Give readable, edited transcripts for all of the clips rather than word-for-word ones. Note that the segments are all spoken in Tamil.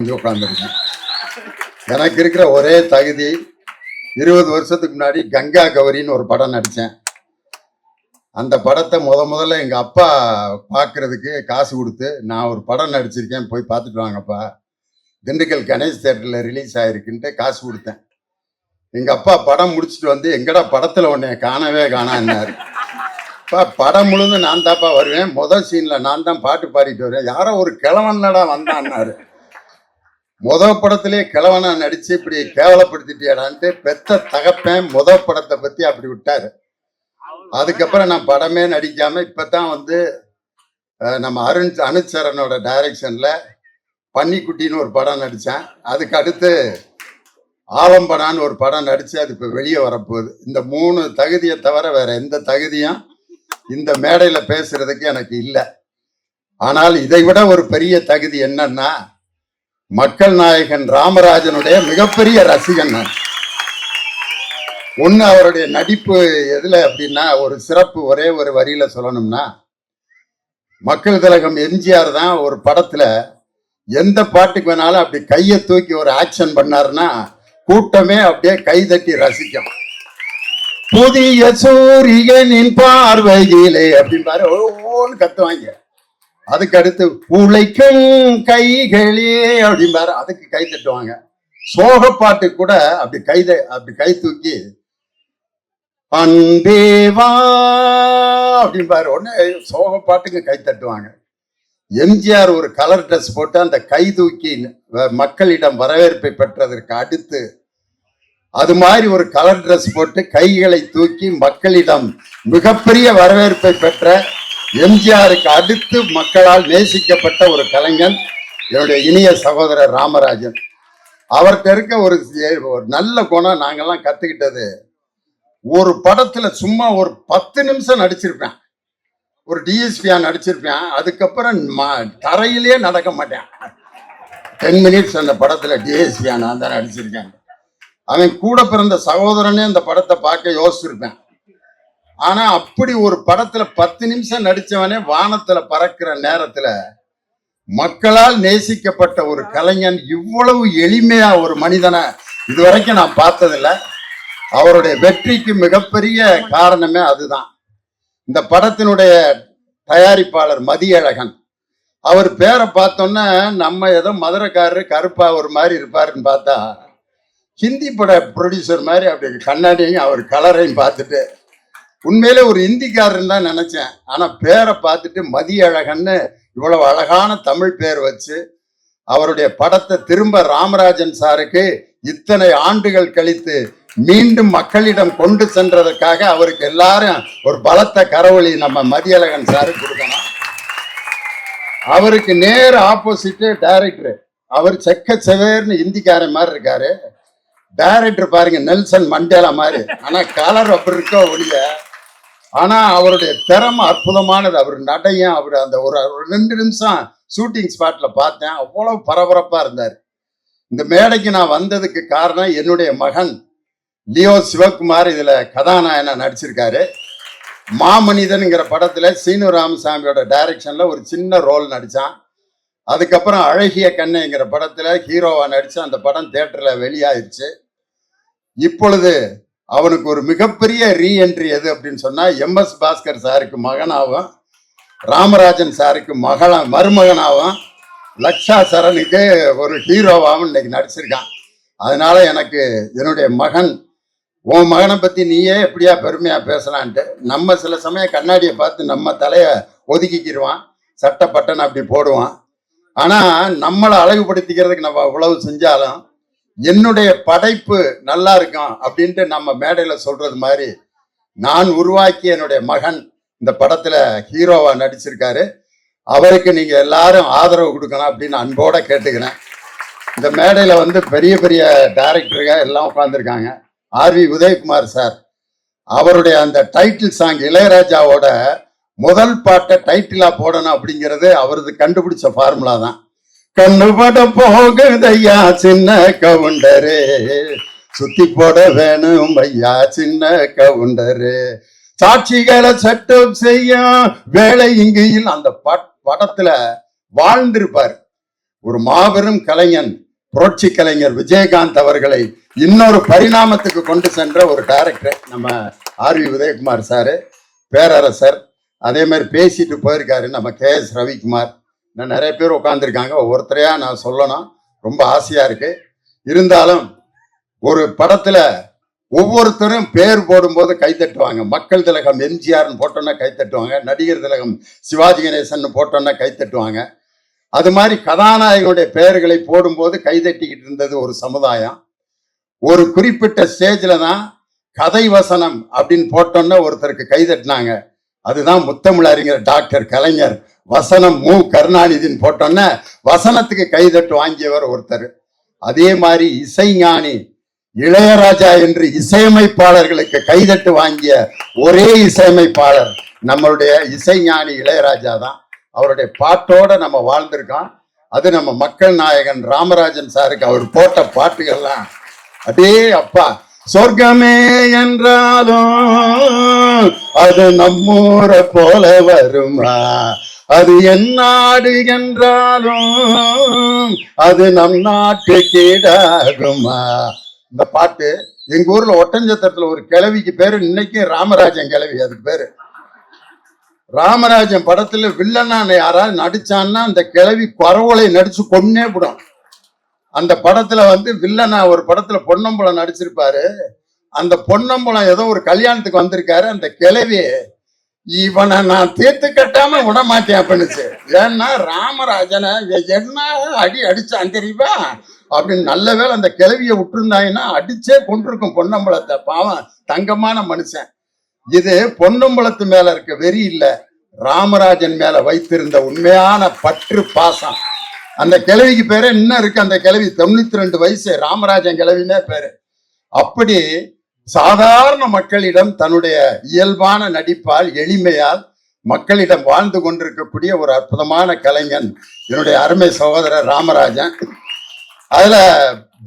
உட்கார்ந்துருக்கேன். எனக்கு இருக்கிற ஒரே தகுதி 20 வருஷத்துக்கு முன்னாடி கங்கா கௌரின்னு ஒரு படம் நடித்தேன். அந்த படத்தை முதல்ல எங்கள் அப்பா பார்க்கறதுக்கு காசு கொடுத்து, நான் ஒரு படம் நடிச்சிருக்கேன் போய் பார்த்துட்டு வாங்கப்பா, திண்டுக்கல் கணேஷ் தேட்டரில் ரிலீஸ் ஆகிருக்குன்ட்டு காசு கொடுத்தேன். எங்கள் அப்பா படம் முடிச்சுட்டு வந்து, எங்கடா படத்தில் உன்னை காணவே காணான்னாரு. அப்பா படம் முழுதும் நான் தான்ப்பா வருவேன், முதல் சீனில் நான் தான் பாட்டு பாடிட்டு வருவேன், யாரோ ஒரு கிழவன்லடா வந்தான்னாரு. படத்திலே கிழவனா நடிச்சு இப்படி கேவலப்படுத்திட்டியாடான்ட்டு பெத்த தகப்பேன் படத்தை பத்தி அப்படி விட்டாரு. அதுக்கப்புறம் நான் படமே நடிக்காம இப்பதான் வந்து நம்ம அனுச்சரனோட டைரக்ஷன்ல பன்னிக்குட்டின்னு ஒரு படம் நடிச்சேன். அதுக்கு அடுத்து ஆலம்பனான்னு ஒரு படம் நடிச்சு அது இப்ப வெளியே வரப்போகுது. இந்த 3 தகுதியை தவிர வேற எந்த தகுதியும் இந்த மேடையில பேசுறதுக்கு எனக்கு இல்லை. ஆனால் இதை விட ஒரு பெரிய தகுதி என்னன்னா, மக்கள் நாயகன் ராமராஜனுடைய மிகப்பெரிய ரசிகன் நான். ஒண்ணு அவருடைய நடிப்பு எதுல அப்படின்னா, ஒரு சிறப்பு ஒரே ஒரு வரியில சொல்லணும்னா, மக்கள் திலகம் எம்ஜிஆர் தான் ஒரு படத்துல எந்த பாட்டுக்கு வேணாலும் அப்படி கையை தூக்கி ஒரு ஆக்ஷன் பண்ணாருன்னா கூட்டமே அப்படியே கை தட்டி ரசிக்கும். புதிய சூரியனின் பார்வையிலே அப்படின்பாரு ஓன்னு கத்துவாங்க. அதுக்கு அடுத்து உழைக்கும் கைகளே அப்படின்பாரு, அதுக்கு கை தட்டுவாங்க. சோக பாட்டு கூட அப்படி கை தூக்கி அன்பேவா அப்படின்பாரு, உடனே சோக பாட்டுக்கு கை தட்டுவாங்க. எம்ஜிஆர் ஒரு கலர் ட்ரெஸ் போட்டு அந்த கை தூக்கி மக்களிடம் வரவேற்பை பெற்றதற்கு அடுத்து அது மாதிரி ஒரு கலர் ட்ரெஸ் போட்டு கைகளை தூக்கி மக்களிடம் மிகப்பெரிய வரவேற்பை பெற்ற எம்ஜிஆருக்கு அடுத்து மக்களால் நேசிக்கப்பட்ட ஒரு கலைஞன் என்னுடைய இனிய சகோதரர் ராமராஜன். அவர்கிட்ட இருக்க ஒரு நல்ல குணம் நாங்கெல்லாம் கத்துக்கிட்டது, ஒரு படத்துல சும்மா ஒரு 10 நிமிஷம் நடிச்சிருப்பேன், ஒரு டிஎஸ்பியா நடிச்சிருப்பேன், அதுக்கப்புறம் தரையிலேயே நடக்க மாட்டேன். 10 மினிட்ஸ் அந்த படத்துல டிஎஸ்பியா நான் தான் நடிச்சிருக்கேன். அவன் கூட பிறந்த சகோதரனே அந்த படத்தை பார்க்க யோசிச்சிருப்பேன். ஆனா அப்படி ஒரு படத்துல 10 நிமிஷம் நடிச்சவனே வானத்துல பறக்கிற நேரத்துல மக்களால் நேசிக்கப்பட்ட ஒரு கலைஞன் இவ்வளவு எளிமையா ஒரு மனிதனை இதுவரைக்கும் நான் பார்த்ததில்லை. அவருடைய வெற்றிக்கு மிகப்பெரிய காரணமே அதுதான். இந்த படத்தினுடைய தயாரிப்பாளர் மதியழகன், அவர் பேரை பார்த்தோன்னா நம்ம ஏதோ மதுரைக்காரரு கருப்பா ஒரு மாதிரி இருப்பாருன்னு பார்த்தா ஹிந்தி பட ப்ரொடியூசர் மாதிரி அப்படி கண்ணாடியும் அவர் கலரையும் பார்த்துட்டு உண்மையிலே ஒரு இந்திக்காரன் தான் நினைச்சேன். ஆனா பேரை பார்த்துட்டு மதியழகன்னு இவ்வளவு அழகான தமிழ் பேர் வச்சு அவருடைய படத்தை திரும்ப ராமராஜன் சாருக்கு இத்தனை ஆண்டுகள் கழித்து மீண்டும் மக்களிடம் கொண்டு சென்றதற்காக அவருக்கு எல்லாரும் ஒரு பலத்த கரவொலி நம்ம மதியழகன் சாருக்கு கொடுக்கணும். அவருக்கு நேர் ஆப்போசிட்டு டைரக்டர், அவர் செக்க செவேர்னு இந்திக்காரன் மாதிரி இருக்காரு. டைரக்டர் பாருங்க நெல்சன் மண்டேலா மாதிரி, ஆனா கலர் அப்படி இருக்கோ ஒழிய, ஆனா அவருடைய திறமை அற்புதமானது. அவர் நடையும் அவர் அந்த ஒரு 2 நிமிஷம் ஷூட்டிங் ஸ்பாட்ல பார்த்தேன், அவ்வளவு பரபரப்பா இருந்தார். இந்த மேடைக்கு நான் வந்ததுக்கு காரணம் என்னுடைய மகன் லியோ சிவகுமார் இதுல கதாநாயகனா நடிச்சிருக்காரு. மாமனிதன்ங்கிற படத்துல சீனு ராமசாமியோட டைரக்ஷன்ல ஒரு சின்ன ரோல் நடிச்சான். அதுக்கப்புறம் அழகிய கண்ணைங்கிற படத்துல ஹீரோவா நடிச்சு அந்த படம் தியேட்டர்ல வெளியாயிருச்சு. இப்பொழுது அவனுக்கு ஒரு மிகப்பெரிய ரீஎன்ட்ரி எது அப்படின்னு சொன்னா, MS பாஸ்கர் சாருக்கு மகனாவும் ராமராஜன் சாருக்கு மருமகனாவும் லக்ஷா சரணுக்கு ஒரு ஹீரோவாகவும் இன்னைக்கு நடிச்சிருக்கான். அதனால எனக்கு என்னுடைய மகன், உன் மகனை பத்தி நீயே எப்படியா பெருமையா பேசலான்ட்டு, நம்ம சில சமயம் கண்ணாடியை பார்த்து நம்ம தலைய ஒதுக்கிக்கிடுவான், சட்டை பட்டன் அப்படி போடுவான். ஆனா நம்மளை அழகுபடுத்திக்கிறதுக்கு நம்ம அவ்வளவு செஞ்சாலும் என்னுடைய படைப்பு நல்லா இருக்கும் அப்படின்ட்டு நம்ம மேடையில சொல்றது மாதிரி நான் உருவாக்கிய என்னுடைய மகன் இந்த படத்துல ஹீரோவா நடிச்சிருக்காரு. அவருக்கு நீங்க எல்லாரும் ஆதரவு கொடுக்கணும் அப்படின்னு அன்போட கேட்டுக்கிறேன். இந்த மேடையில வந்து பெரிய பெரிய டைரக்டருங்க எல்லாம் உட்கார்ந்துருக்காங்க. RV உதயகுமார் சார், அவருடைய அந்த டைட்டில் சாங் இளையராஜாவோட முதல் பாட்டை டைட்டிலா போடணும் அப்படிங்கிறது அவரது கண்டுபிடிச்ச ஃபார்முலா தான். கண்ணுபட போகுதையா சின்ன கவுண்டரு, சுத்தி போட வேணும் ஐயா சின்ன கவுண்டரு, சாட்சிகளை சட்டம் செய்ய வேலை இங்கையில் அந்த படத்துல வாழ்ந்திருப்பார். ஒரு மாபெரும் கலைஞன், புரட்சி கலைஞர் விஜயகாந்த் அவர்களை இன்னொரு பரிணாமத்துக்கு கொண்டு சென்ற ஒரு டைரக்டர் நம்ம ஆர் வி உதயகுமார் சாரு, பேரரசர். அதே மாதிரி பேசிட்டு போயிருக்காரு நம்ம KS ரவிக்குமார். நான் நிறைய பேர் உட்காந்துருக்காங்க, ஒவ்வொருத்தரையா நான் சொல்லணும், ரொம்ப ஆசையா இருக்கு. இருந்தாலும் ஒரு படத்துல ஒவ்வொருத்தரும் பேர் போடும்போது கை தட்டுவாங்க. மக்கள் திலகம் எம்ஜிஆர்னு போட்டோன்னா கை தட்டுவாங்க, நடிகர் திலகம் சிவாஜி கணேசன் போட்டோன்னா கை தட்டுவாங்க. அது மாதிரி கதாநாயகனுடைய பெயர்களை போடும்போது கைதட்டிக்கிட்டு இருந்தது ஒரு சமுதாயம். ஒரு குறிப்பிட்ட ஸ்டேஜ்ல தான் கதை வசனம் அப்படின்னு போட்டோன்னா ஒருத்தருக்கு கைதட்டினாங்க. அதுதான் முத்தமிழறிஞர் டாக்டர் கலைஞர். வசனம் மு கருணாநிதினு போட்டோன்னா வசனத்துக்கு கைதட்டு வாங்கியவர் ஒருத்தர். அதே மாதிரி இசைஞானி இளையராஜா என்று இசையமைப்பாளர்களுக்கு கைதட்டு வாங்கிய ஒரே இசையமைப்பாளர் நம்மளுடைய இசைஞானி இளையராஜா தான். அவருடைய பாட்டோட நம்ம வாழ்ந்திருக்கோம். அது நம்ம மக்கள் நாயகன் ராமராஜன் சாருக்கு அவர் போட்ட பாட்டுகள்லாம் அடே அப்பா, சொர்க்கமே என்றாலும் அது நம்மூரை போல வருமா, அது என் நாடு என்றாலும் அது நம் நாட்டு கீடாகுமா. இந்த பாட்டு எங்க ஊர்ல ஒட்டஞ்சத்திரத்துல ஒரு கிழவிக்கு பேரு இன்னைக்கு ராமராஜன் கிழவி. அதுக்கு பேரு ராமராஜன். படத்துல வில்லனா யாராவது நடிச்சான்னா அந்த கிழவி குறவலை நடிச்சு கொன்னே விடும். அந்த படத்துல வில்லனா ஒரு படத்துல பொன்னம்பலம் நடிச்சிருப்பாரு. அந்த பொன்னம்பலம் ஏதோ ஒரு கல்யாணத்துக்கு வந்திருக்காரு. அந்த கிழவி இவனை நான் தீர்த்து கட்டாம விட மாட்டேன் அப்படின்னுச்சு. ஏன்னா ராமராஜனை என்ன அடி அடிச்சான் தெரியுமா அப்படின்னு. நல்ல வேளை அந்த கிழவியை விட்டுருந்தாங்கன்னா அடிச்சே கொண்டிருக்கும் பொன்னம்பலத்தை. பாவம், தங்கமான மனுஷன். இது பொன்னம்பலத்து மேல இருக்க வெறி இல்ல, ராமராஜன் மேல வைத்திருந்த உண்மையான பற்று, பாசம். அந்த கிழவிக்கு பேரு இன்னும் இருக்கு. அந்த கிழவி 92 வயசு, ராமராஜன் கிழவினே பேரு. அப்படி சாதாரண மக்களிடம் தன்னுடைய இயல்பான நடிப்பால், எளிமையால் மக்களிடம் வாழ்ந்து கொண்டிருக்கக்கூடிய ஒரு அற்புதமான கலைஞன் என்னுடைய அருமை சகோதரர் ராமராஜன். அதுல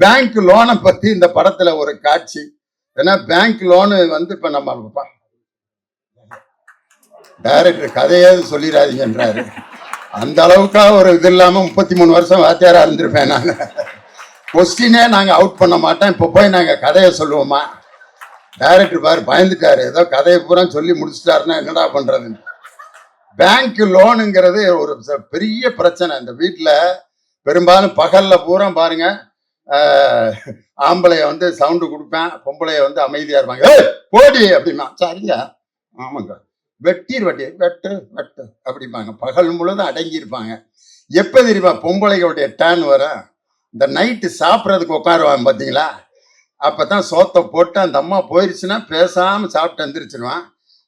பேங்க் லோனை பத்தி இந்த படத்துல ஒரு காட்சி. ஏன்னா பேங்க் லோனு இப்ப நம்ம டைரக்டர் கதையாவது சொல்லிடாதீங்கன்றாரு. அந்த அளவுக்கா ஒரு இது இல்லாம 33 வருஷம் வாத்தியாரா இருந்திருப்பேன் நாங்க. கொஸ்டினே நாங்க அவுட் பண்ண மாட்டோம். இப்ப போய் நாங்க கதையை சொல்லுவோமா? டைரக்டர் பாரு பயந்துட்டாரு, ஏதோ கதையை பூரா சொல்லி முடிச்சுட்டாருன்னா என்னடா பண்றதுன்னு. பேங்க் லோனுங்கிறது ஒரு பெரிய பிரச்சனை. இந்த வீட்டுல பெரும்பாலும் பகல்ல பூரா பாருங்க, ஆம்பளைய சவுண்டு கொடுப்பேன், பொம்பளைய அமைதியா இருப்பாங்க. போடி அப்படிமா, சரிங்க ஆமாங்க, வெட்டீர் வட்டி வெட்டு வெட்டு அப்படிம்பாங்க. பகல் முழுதும் அடங்கி இருப்பாங்க. எப்ப தெரியுமா பொம்பளைகளுடைய டேன் வர? இந்த நைட்டு சாப்பிட்றதுக்கு உட்காருவாங்க பார்த்தீங்களா, அப்பதான் சோத்தை போட்டு அந்த அம்மா போயிருச்சுன்னா பேசாம சாப்பிட்டு எந்திரிச்சிருவான்.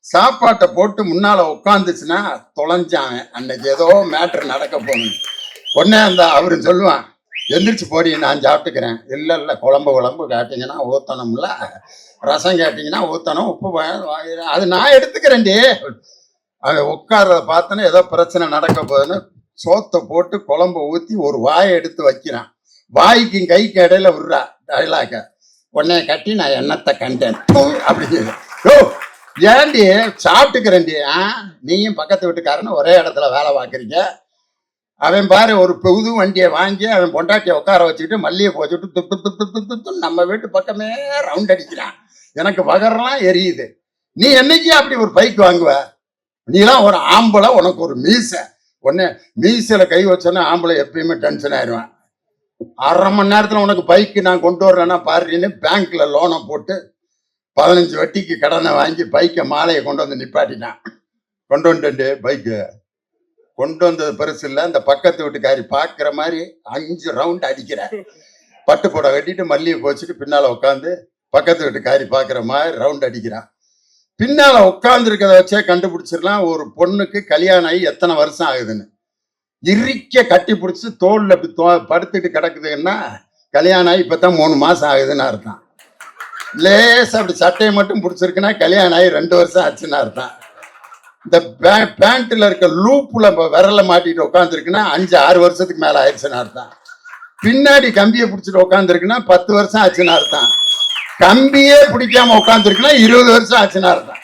சாப்பாட்டை போட்டு முன்னால உட்காந்துச்சுன்னா தொலைஞ்சாங்க, அன்னைக்கு ஏதோ மேட்ரு நடக்க போகணும். உடனே அவரு சொல்லுவான், எந்திரிச்சு போடி நான் சாப்பிட்டுக்கிறேன். இல்லை குழம்பு கேட்டீங்கன்னா ஊத்தணும்ல, ரசம் கேட்டீங்கன்னா ஊத்தணும், உப்பு அது நான் எடுத்துக்கிறேன்டி. அதை உட்கார்றத பார்த்தோன்னா ஏதோ பிரச்சனை நடக்க போகுதுன்னு சோத்தை போட்டு குழம்பு ஊற்றி ஒரு வாயை எடுத்து வைக்கிறான். வாய்க்கு கைக்கு இடையில விடுறா டைலாக்க. உன்னைய கட்டி நான் எண்ணத்தை கண்டேன் அப்படின்னு. ஓ ஏண்டி சாப்பிட்டுக்கிறேன்டி, நீயும் பக்கத்து வீட்டுக்காரன்னு ஒரே இடத்துல வேலை பார்க்குறீங்க. அவன் பாரு ஒரு புது வண்டியை வாங்கி அவன் பொண்டாட்டியை உட்கார வச்சுக்கிட்டு மல்லியை போச்சுட்டு துப்பு துப்பு துப்பு நம்ம வீட்டு பக்கமே ரவுண்ட் அடிக்கிறான். எனக்கு பகரெல்லாம் எரியுது. நீ என்னைக்கு அப்படி ஒரு பைக் வாங்குவ? நீலாம் ஒரு ஆம்பளை, உனக்கு ஒரு மீசை. உடனே மீசையில கை வச்சோன்னா ஆம்பளை எப்பயுமே டென்ஷன் ஆயிடுவேன். 1/2 மணி நேரத்துல உனக்கு பைக்கு நான் கொண்டு வர்றேன்னா பாருன்னு பேங்க்ல லோனை போட்டு 15 வட்டிக்கு கடனை வாங்கி பைக்கை மாலையை கொண்டு நிப்பாட்டினான். கொண்டு வந்துட்டு பைக்கு கொண்டு வந்தது பெருசு இல்லை, இந்த பக்கத்து வீட்டுக்காரி பாக்குற மாதிரி 5 ரவுண்ட் அடிக்கிற. பட்டு போட கட்டிட்டு மல்லியை போச்சுட்டு பின்னால உட்காந்து பக்கத்து வீட்டுக்காரி பாக்குற மாதிரி ரவுண்ட் அடிக்கிறான். பின்னால உட்கார்ந்து இருக்கிறத வச்சே கண்டுபிடிச்சிடலாம் ஒரு பொண்ணுக்கு கல்யாணம் ஆகி எத்தனை வருஷம் ஆகுதுன்னு. இறுக்க கட்டி பிடிச்சி தோல்ல படுத்துட்டு கிடக்குதுன்னா கல்யாணம் ஆகி இப்பதான் 3 மாசம் ஆகுதுன்னு அர்த்தம். லேசா அப்படி சட்டையை மட்டும் பிடிச்சிருக்குன்னா கல்யாணம் ஆகி 2 வருஷம் ஆச்சுன்னு அர்த்தம். இந்த பேண்ட்ல இருக்க லூப்புல விரல மாட்டிட்டு உட்காந்துருக்குன்னா 5-6 வருஷத்துக்கு மேல ஆயிடுச்சுன்னு அர்த்தம். பின்னாடி கம்பியை பிடிச்சிட்டு உட்காந்துருக்குன்னா 10 வருஷம் ஆச்சுன்னு அர்த்தம். கம்பியே பிடிக்காம உட்காந்துருக்குன்னா 20 வருஷம் ஆச்சுன்னு அர்த்தம்.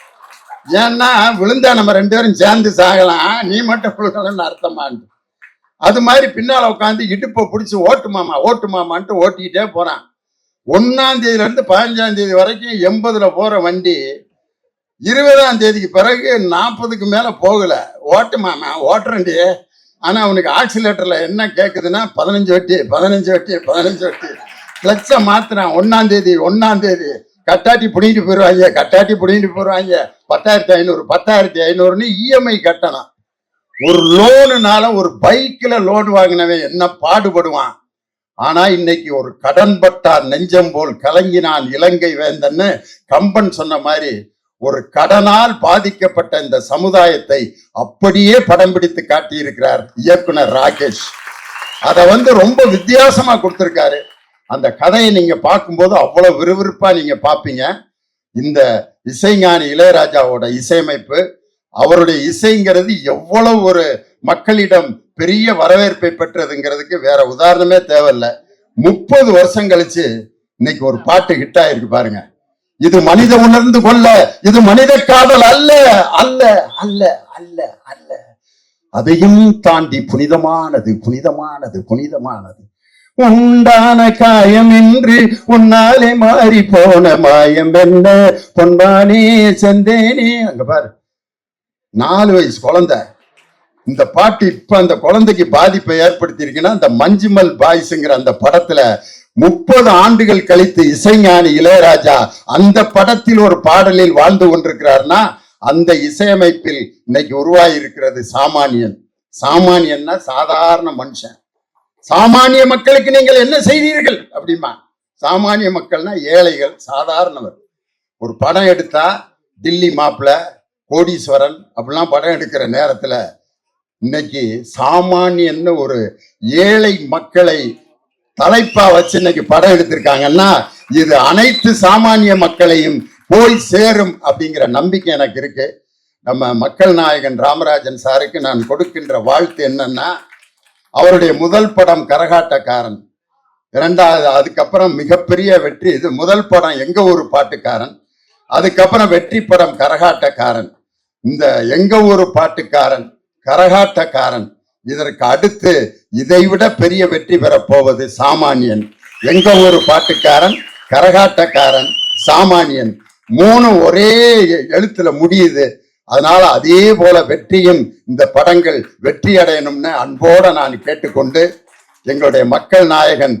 ஏன்னா விழுந்தா நம்ம 2 பேரும் சேர்ந்து சாகலாம், நீ மட்டும் விழுகலன்னு அர்த்தமாண்டு. அது மாதிரி பின்னால உட்காந்து இடுப்பை பிடிச்சி ஓட்டு மாமான்ட்டு ஓட்டிக்கிட்டே போறான். 1ஆம் தேதியில இருந்து 15ஆம் தேதி வரைக்கும் 80ல போற வண்டி 20ஆம் தேதிக்கு பிறகு 40க்கு மேல போகல. ஓட்டு மாமா ஓட்டுறண்டி. ஆனா அவனுக்கு ஆக்சிலேட்டர்ல என்ன கேக்குதுன்னா 15 வட்டி கிளட்ச மாத்துறான். 1ஆம் தேதி கட்டாட்டி புடிங்கிட்டு போயிருவாங்க 10,500 இஎம்ஐ கட்டணும். ஒரு லோனுனால ஒரு பைக்ல லோன் வாங்கினவன் என்ன பாடுபடுவான். ஆனா இன்னைக்கு ஒரு கடன் பட்டார் நெஞ்சம் போல் கலங்கினான் இலங்கை வேந்தன்னு கம்பன் சொன்ன மாதிரி ஒரு கடனால் பாதிக்கப்பட்ட இந்த சமுதாயத்தை அப்படியே படம் பிடித்து காட்டியிருக்கிறார் இயக்குனர் ராகேஷ். அதை ரொம்ப வித்தியாசமா கொடுத்திருக்காரு. அந்த கதையை நீங்க பார்க்கும்போது அவ்வளவு விறுவிறுப்பா நீங்க பார்ப்பீங்க. இந்த இசைஞானி இளையராஜாவோட இசையமைப்பு, அவருடைய இசைங்கிறது எவ்வளவு ஒரு மக்களிடம் பெரிய வரவேற்பை பெற்றதுங்கிறதுக்கு வேற உதாரணமே தேவையில்லை. 30 வருஷம் கழிச்சு இன்னைக்கு ஒரு பாட்டு ஹிட் ஆயிருக்கு பாருங்க. இது மனித உணர்ந்து கொள்ள, இது மனித காதல் அல்ல அல்ல அல்ல அல்ல அல்ல, அதையும் தாண்டி புனிதமானது புனிதமானது புனிதமானது. உண்டான காயம் என்று உன்னாலே மாறி போன மாயம் என்ன பொன்பானே செந்தேனே. அங்க பாரு, 4 வயசு குழந்தை. இந்த பாட்டு இப்ப அந்த குழந்தைக்கு பாதிப்பை ஏற்படுத்தி இருக்குன்னா, அந்த மஞ்சுமல் பாய்ஸ்ங்கிற அந்த படத்துல 30 ஆண்டுகள் கழித்து இசைஞானி இளையராஜா அந்த படத்தில் ஒரு பாடலில் வாழ்ந்து கொண்டிருக்கிறார்னா, அந்த இசையமைப்பில் இன்னைக்கு உருவாகி இருக்கிறது சாமானியன். சாமானியன்னா சாதாரண மனுஷன். சாமானிய மக்களுக்கு நீங்கள் என்ன செய்தீர்கள் அப்படிமா. சாமானிய மக்கள்னா ஏழைகள், சாதாரணவர். ஒரு படம் எடுத்தா டில்லி மாப்பிள்ள, கோடீஸ்வரன் அப்படிலாம் படம் எடுக்கிற நேரத்துல இன்னைக்கு சாமானியன்னு ஒரு ஏழை மக்களை தலைப்பா வச்சு இன்னைக்கு படம் எடுத்திருக்காங்கன்னா, இது அனைத்து சாமானிய மக்களையும் போய் சேரும் அப்படிங்கிற நம்பிக்கை எனக்கு இருக்கு. நம்ம மக்கள் நாயகன் ராமராஜன் சாருக்கு நான் கொடுக்கின்ற வாழ்த்து என்னன்னா, அவருடைய முதல் படம் கரகாட்டக்காரன், 2வது அதுக்கப்புறம் மிகப்பெரிய வெற்றி. இது முதல் படம் எங்க ஊரு பாட்டுக்காரன், அதுக்கப்புறம் வெற்றி படம் கரகாட்டக்காரன். இந்த எங்க ஊரு பாட்டுக்காரன், கரகாட்டக்காரன், இதற்கு அடுத்து இதைவிட பெரிய வெற்றி பெறப் போவது சாமானியன். எங்க ஊரு பாட்டுக்காரன், கரகாட்டக்காரன், சாமானியன், 3 ஒரே எழுத்துல முடியுது. அதனால அதே போல வெற்றியும் இந்த படங்கள் வெற்றி அடையணும்னு அன்போட நான் கேட்டுக்கொண்டு, எங்களுடைய மக்கள் நாயகன்